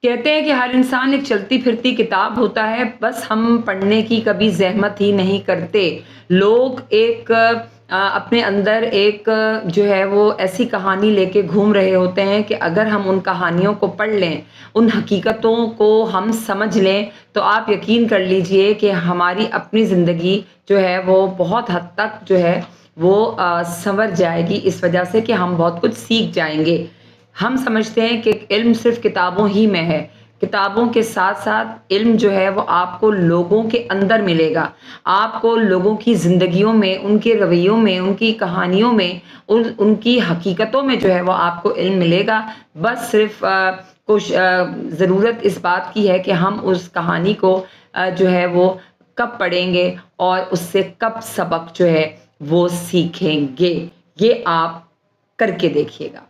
कहते हैं कि हर इंसान एक चलती फिरती किताब होता है, बस हम पढ़ने की कभी ज़हमत ही नहीं करते। लोग एक अपने अंदर एक जो है वो ऐसी कहानी लेके घूम रहे होते हैं कि अगर हम उन कहानियों को पढ़ लें, उन हकीकतों को हम समझ लें, तो आप यकीन कर लीजिए कि हमारी अपनी ज़िंदगी जो है वो बहुत हद तक जो है वो सँवर जाएगी, इस वजह से कि हम बहुत कुछ सीख जाएँगे। हम समझते हैं कि इल्म सिर्फ़ किताबों ही में है। किताबों के साथ-साथ इल्म जो है वो आपको लोगों के अंदर मिलेगा। आपको लोगों की ज़िंदगियों में, उनके रवैयों में, उनकी कहानियों में, उनकी हकीकतों में जो है वो आपको इल्म मिलेगा। बस सिर्फ़ ज़रूरत इस बात की है कि हम उस कहानी को जो है वो कब पढ़ेंगे और उससे कब सबक जो है वो सीखेंगे। ये आप करके देखिएगा।